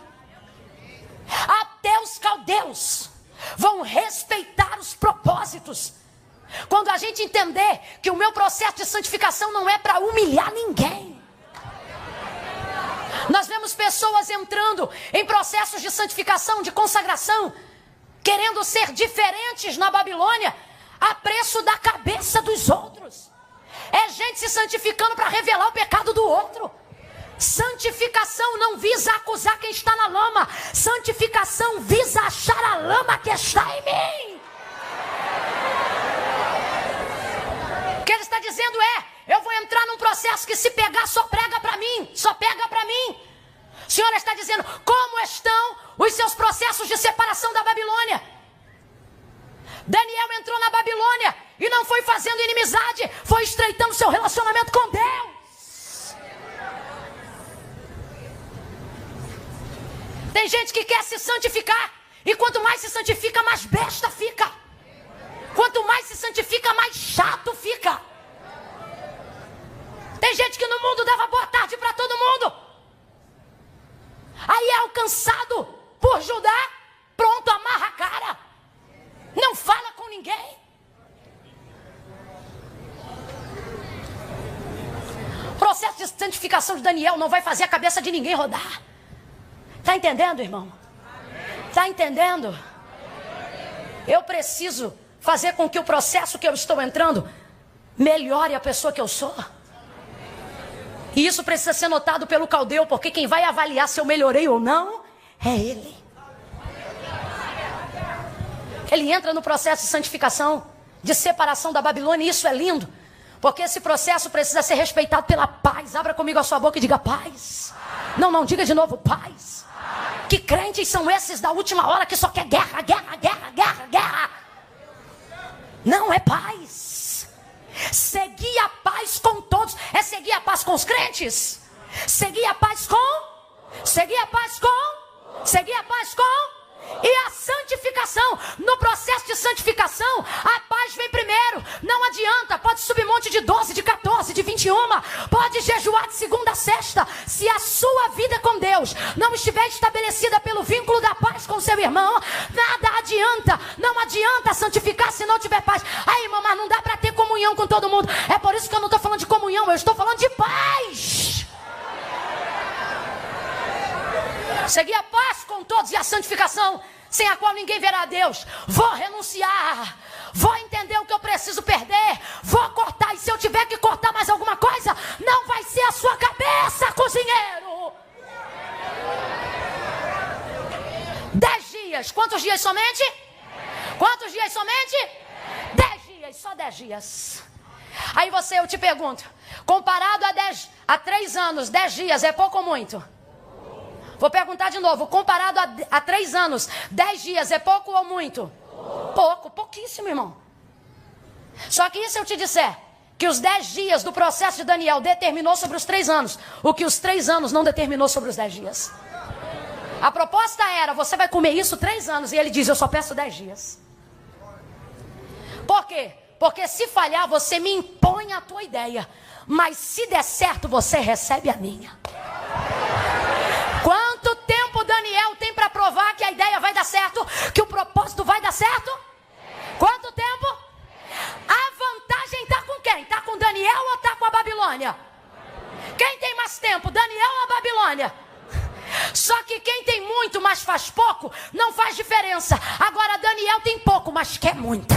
Até os caldeus vão respeitar os propósitos. Quando a gente entender que o meu processo de santificação não é para humilhar ninguém. Nós vemos pessoas entrando em processos de santificação, de consagração, querendo ser diferentes na Babilônia, a preço da cabeça dos outros. É gente se santificando para revelar o pecado do outro. Santificação não visa acusar quem está na lama. Santificação visa achar a lama que está em mim. O que ele está dizendo é: eu vou entrar num processo que, se pegar, só prega para mim. Só pega para mim. O Senhor está dizendo: como estão os seus processos de separação da Babilônia? Daniel entrou na Babilônia e não foi fazendo inimizade, foi estreitando seu relacionamento com Deus. Tem gente que quer se santificar, e quanto mais se santifica, mais besta fica. Quanto mais se santifica, mais chato fica. Tem gente que no mundo dava boa tarde para todo mundo, aí é alcançado por Judá, pronto, amarra a cara, não fala com ninguém. O processo de santificação de Daniel não vai fazer a cabeça de ninguém rodar. Está entendendo, irmão? Está entendendo? Eu preciso fazer com que o processo que eu estou entrando melhore a pessoa que eu sou. E isso precisa ser notado pelo caldeu, porque quem vai avaliar se eu melhorei ou não é ele. Ele entra no processo de santificação, de separação da Babilônia, e isso é lindo, porque esse processo precisa ser respeitado pela paz. Abra comigo a sua boca e diga paz. Não, diga de novo paz. Que crentes são esses da última hora que só quer guerra, guerra, guerra, guerra, guerra? Não é paz. Seguir a paz com todos. É seguir a paz com os crentes? Seguir a paz com? Seguir a paz com? Seguir a paz com? E a santificação. No processo de santificação, a paz vem primeiro. Não adianta, pode subir monte de 12, de 14, de 21, pode jejuar de segunda a sexta. Se a sua vida com Deus não estiver estabelecida pelo vínculo da paz com seu irmão, nada adianta. Não adianta santificar se não tiver paz. Aí, irmão, mas não dá para ter comunhão com todo mundo. É por isso que eu não estou falando de comunhão, eu estou falando de paz. Seguir a paz com todos e a santificação, sem a qual ninguém verá a Deus. Vou renunciar, vou entender o que eu preciso perder, vou cortar, e se eu tiver que cortar mais alguma coisa, não vai ser a sua cabeça, cozinheiro. 10 dias, quantos dias somente? Quantos dias somente? 10 dias, só 10 dias. Aí eu te pergunto, comparado a 3 anos, 10 dias é pouco ou muito? Vou perguntar de novo, comparado a 3 anos, 10 dias é pouco ou muito? Pouco, pouquíssimo, irmão. Só que e se eu te disser que os 10 dias do processo de Daniel determinou sobre os 3 anos, o que os 3 anos não determinou sobre os 10 dias? A proposta era, você vai comer isso 3 anos, e ele diz, eu só peço 10 dias. Por quê? Porque se falhar, você me impõe a tua ideia, mas se der certo, você recebe a minha. Quanto tempo Daniel tem para provar que a ideia vai dar certo, que o propósito vai dar certo? Quanto tempo? A vantagem está com quem? Está com Daniel ou está com a Babilônia? Quem tem mais tempo, Daniel ou a Babilônia? Só que quem tem muito, mas faz pouco, não faz diferença. Agora Daniel tem pouco, mas quer muito.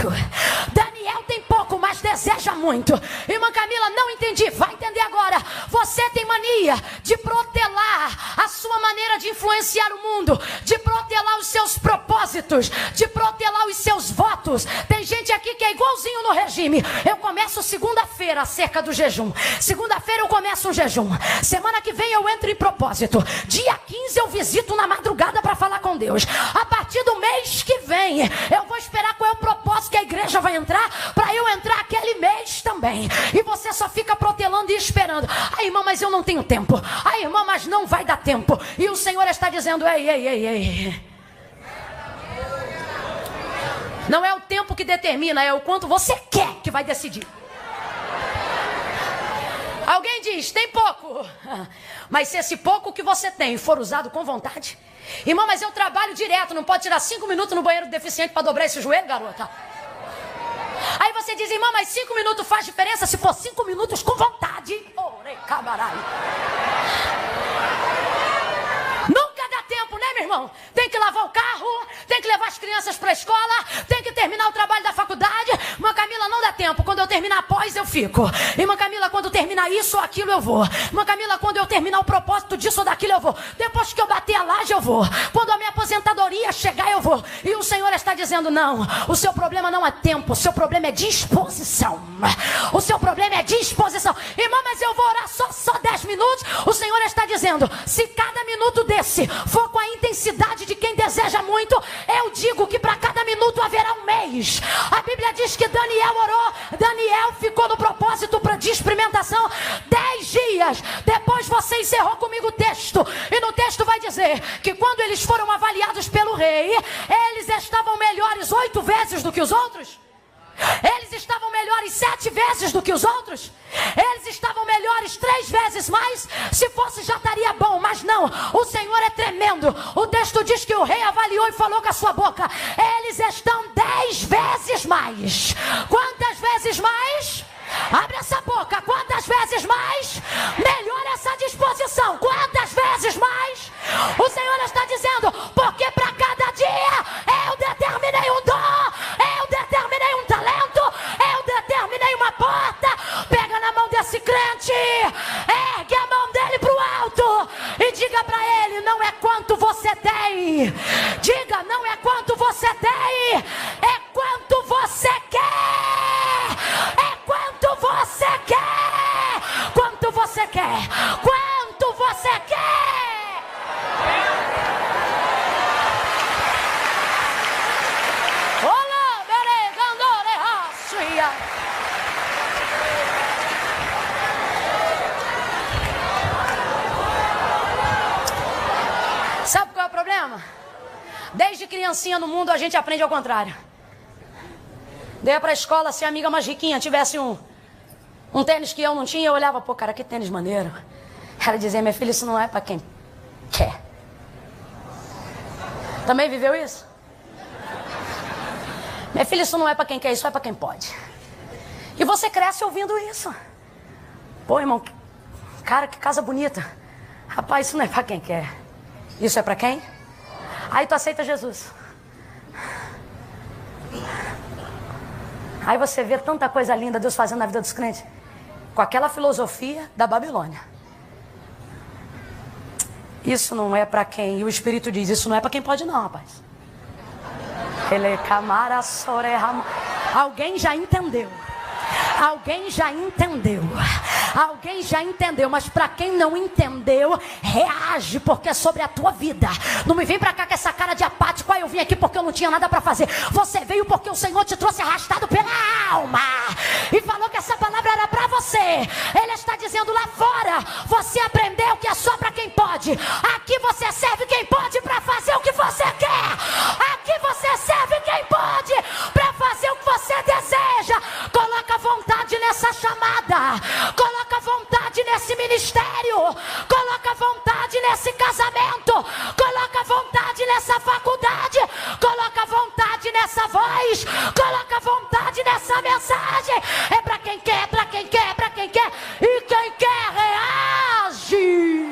Daniel tem pouco, mas deseja muito. Irmã Camila, não entendi, vai entender agora. Você tem mania de protelar a sua maneira de influenciar o mundo, de protelar os seus propósitos, de protelar os seus votos. Tem gente aqui que é igualzinho no regime. Eu começo segunda-feira acerca do jejum. Segunda-feira eu começo um jejum. Semana que vem eu entro em propósito. Dia 15 eu visito na madrugada para falar com Deus. A partir do mês que vem, eu vou esperar qual é o propósito que a igreja vai entrar, para eu entrar aquele mês também. E você só fica protelando e esperando. Ai, irmã, mas eu não tenho tempo. Ai, irmã, mas não vai dar tempo. E o Senhor está dizendo, ei. Não é o tempo que determina, é o quanto você quer que vai decidir. Alguém diz, tem pouco. Mas se esse pouco que você tem for usado com vontade... Irmão, mas eu trabalho direto, não pode tirar 5 minutos no banheiro do deficiente para dobrar esse joelho, garota? Aí você diz, irmão, mas 5 minutos faz diferença se for 5 minutos com vontade. Ore, cabarai. Nunca dá tempo, né, meu irmão? Tem que lavar o carro, tem que levar as crianças para a escola, tem que terminar o trabalho da faculdade. Irmã Camila, não dá tempo. Quando eu terminar após, eu fico. Irmã Camila, quando terminar isso ou aquilo, eu vou. Irmã Camila, quando eu terminar o propósito disso ou daquilo, eu vou. Depois que eu bater a laje, eu vou. Quando a minha aposentadoria chegar, eu vou. E o Senhor está dizendo, não, o seu problema não é tempo, o seu problema é disposição. O seu problema é disposição. Irmã, mas eu vou orar só 10 minutos. O Senhor está dizendo, se cada minuto desse for com a intensidade de quem deseja muito, eu digo que para cada minuto haverá um mês. A Bíblia diz que Daniel orou, Daniel ficou no propósito de experimentação 10 dias. Depois você encerrou comigo o texto, e no texto vai dizer que quando eles foram avaliados pelo rei, eles estavam melhores 8 vezes do que os outros. Eles estavam melhores 7 vezes do que os outros. Eles estavam melhores 3 vezes mais. Se fosse já estaria bom, mas não. O Senhor é tremendo. O texto diz que o rei avaliou e falou com a sua boca, eles estão 10 vezes mais. Quantas vezes mais? Abre essa boca. Quantas vezes mais? Melhora essa disposição. Quantas vezes mais? O Senhor está dizendo, porque para cada dia eu determinei um dom, eu determinei um talento, eu determinei uma porta. Pega na mão desse crente, ergue a mão dele para o alto e diga para ele, não é quanto você tem. Diga, não é quanto você tem, é quanto você quer. É quanto você quer. Quanto você quer. Quanto você quer. Olá, beregandore raçuia. Sabe qual é o problema? Desde criancinha no mundo a gente aprende ao contrário. Dei pra escola, se a amiga mais riquinha tivesse um tênis que eu não tinha, eu olhava, pô, cara, que tênis maneiro. Ela dizia, minha filha, isso não é pra quem quer. Também viveu isso? Minha filha, isso não é pra quem quer, isso é pra quem pode. E você cresce ouvindo isso. Pô, irmão, cara, que casa bonita. Rapaz, isso não é pra quem quer. Isso é pra quem? Aí tu aceita Jesus. Aí você vê tanta coisa linda Deus fazendo na vida dos crentes, com aquela filosofia da Babilônia. Isso não é para quem, e o Espírito diz, isso não é para quem pode não, rapaz. Alguém já entendeu. Alguém já entendeu. Alguém já entendeu, mas para quem não entendeu, reage, porque é sobre a tua vida. Não me vem para cá com essa cara de apático. Eu vim aqui porque eu não tinha nada para fazer. Você veio porque o Senhor te trouxe arrastado pela alma e falou que essa palavra era para você. Ele está dizendo lá fora, você aprendeu que é só para quem pode. Aqui você serve quem pode para fazer o que você quer. Aqui você serve quem pode para fazer o que você deseja. Coloca vontade nessa chamada. Coloca vontade nesse ministério. Coloca vontade nesse casamento. Coloca vontade nessa faculdade. Coloca vontade nessa voz. Coloca vontade nessa mensagem. É para quem quer, para quem quer, para quem quer. E quem quer reage.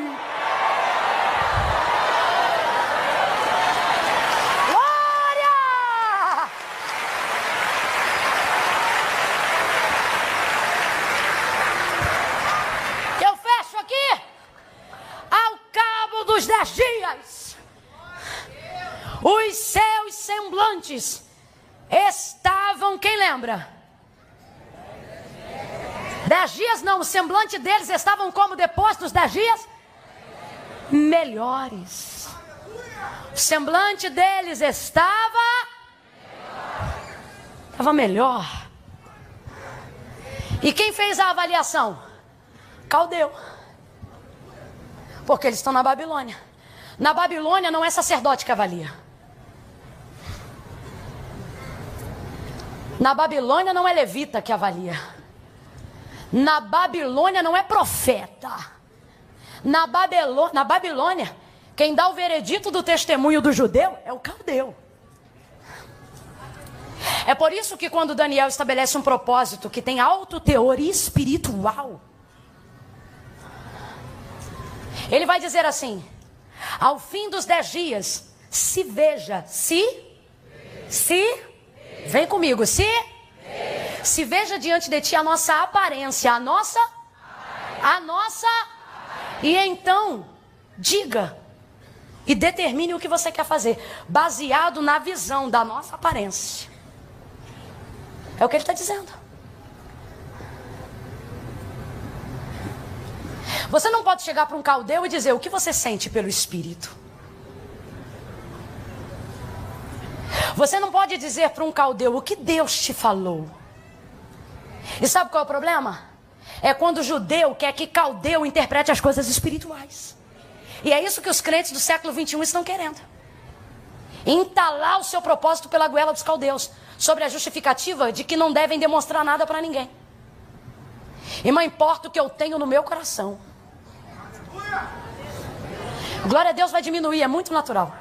Dos 10 dias, os seus semblantes estavam, quem lembra? 10 dias não, o semblante deles estavam como depois dos 10 dias? Melhores. O semblante deles estava melhor. E quem fez a avaliação? Caldeu. Porque eles estão na Babilônia. Na Babilônia não é sacerdote que avalia. Na Babilônia não é levita que avalia. Na Babilônia não é profeta. Na Babilônia, quem dá o veredito do testemunho do judeu é o caldeu. É por isso que quando Daniel estabelece um propósito que tem alto teor espiritual, ele vai dizer assim: ao fim dos 10 dias, se veja, vem comigo, se veja diante de ti a nossa aparência, e então diga e determine o que você quer fazer, baseado na visão da nossa aparência. É o que ele está dizendo. Você não pode chegar para um caldeu e dizer o que você sente pelo Espírito. Você não pode dizer para um caldeu o que Deus te falou. E sabe qual é o problema? É quando o judeu quer que caldeu interprete as coisas espirituais. E é isso que os crentes do século 21 estão querendo. Entalar o seu propósito pela goela dos caldeus, sobre a justificativa de que não devem demonstrar nada para ninguém. Irmã, importa o que eu tenho no meu coração. Glória a Deus vai diminuir, é muito natural.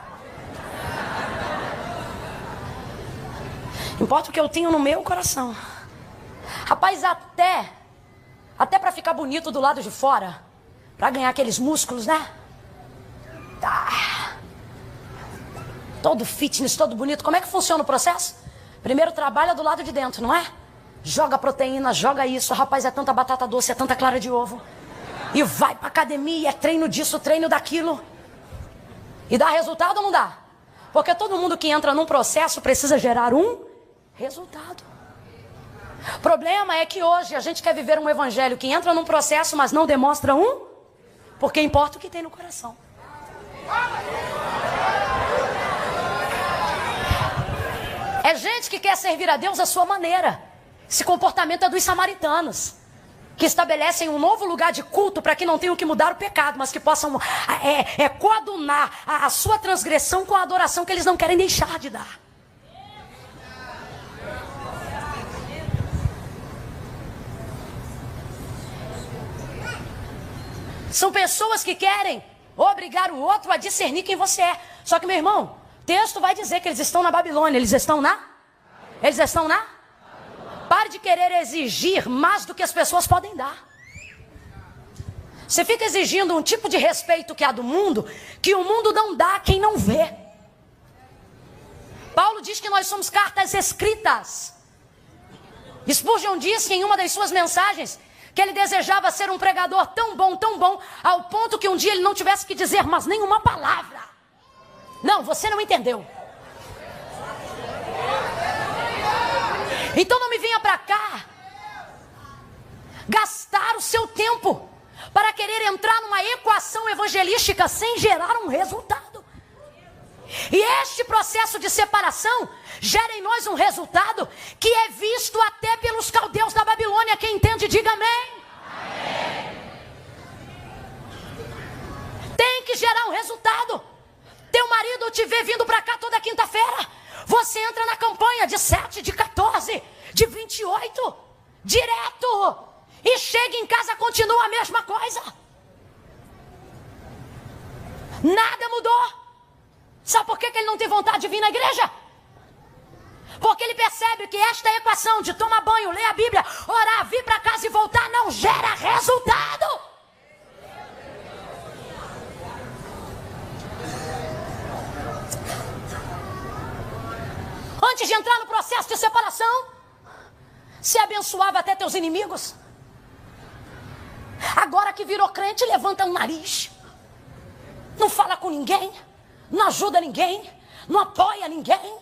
Importa o que eu tenho no meu coração. Rapaz, até para ficar bonito do lado de fora, para ganhar aqueles músculos, né? Tá. Todo fitness, todo bonito. Como é que funciona o processo? Primeiro trabalha do lado de dentro, não é? Joga proteína, joga isso. Rapaz, é tanta batata doce, é tanta clara de ovo. E vai pra academia, é treino disso, treino daquilo. E dá resultado ou não dá? Porque todo mundo que entra num processo precisa gerar um resultado. O problema é que hoje a gente quer viver um evangelho que entra num processo, mas não demonstra um, porque importa o que tem no coração. É gente que quer servir a Deus à sua maneira. Esse comportamento é dos samaritanos, que estabelecem um novo lugar de culto para que não tenham que mudar o pecado, mas que possam coadunar a sua transgressão com a adoração que eles não querem deixar de dar. São pessoas que querem obrigar o outro a discernir quem você é. Só que, meu irmão, o texto vai dizer que eles estão na Babilônia. Eles estão na? Pare de querer exigir mais do que as pessoas podem dar. Você fica exigindo um tipo de respeito que há do mundo, que o mundo não dá a quem não vê. Paulo diz que nós somos cartas escritas. Spurgeon disse em uma das suas mensagens que ele desejava ser um pregador tão bom, ao ponto que um dia ele não tivesse que dizer mais nenhuma palavra. Não, você não entendeu. Então não me venha para cá gastar o seu tempo para querer entrar numa equação evangelística sem gerar um resultado. E este processo de separação gera em nós um resultado que é visto até pelos caldeus da Babilônia. Quem entende, diga amém. Tem que gerar um resultado. Teu marido te vê vindo para cá toda quinta-feira. Você entra na campanha de 7, de 14, de 28, direto. E chega em casa, continua a mesma coisa. Nada mudou. Sabe por que ele não tem vontade de vir na igreja? Porque ele percebe que esta equação de tomar banho, ler a Bíblia, orar, vir para casa e voltar não gera resultado. Antes de entrar no processo de separação, se abençoava até teus inimigos. Agora que virou crente, levanta o nariz. Não fala com ninguém, não ajuda ninguém, não apoia ninguém.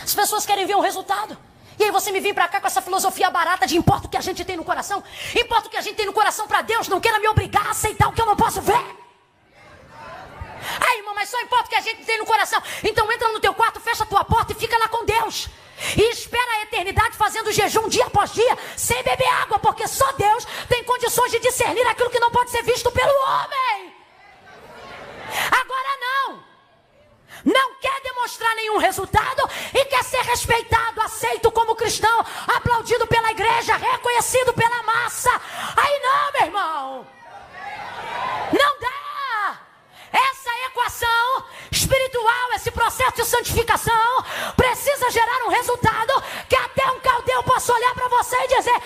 As pessoas querem ver um resultado. E aí você me vem pra cá com essa filosofia barata de importa o que a gente tem no coração. Importa o que a gente tem no coração pra Deus. Não queira me obrigar a aceitar o que eu não posso ver. Ai, irmão, mas só importa o que a gente tem no coração. Então entra no teu quarto, fecha a tua porta e fica lá com Deus. E espera a eternidade fazendo jejum dia após dia, sem beber água, porque só Deus tem condições de discernir aquilo que não pode ser visto pelo homem. Agora não quer demonstrar nenhum resultado e quer ser respeitado, aceito reconhecido pela massa. Aí não, meu irmão. Não dá. Essa equação espiritual, esse processo de santificação, precisa gerar um resultado que até um caldeu possa olhar para você e dizer: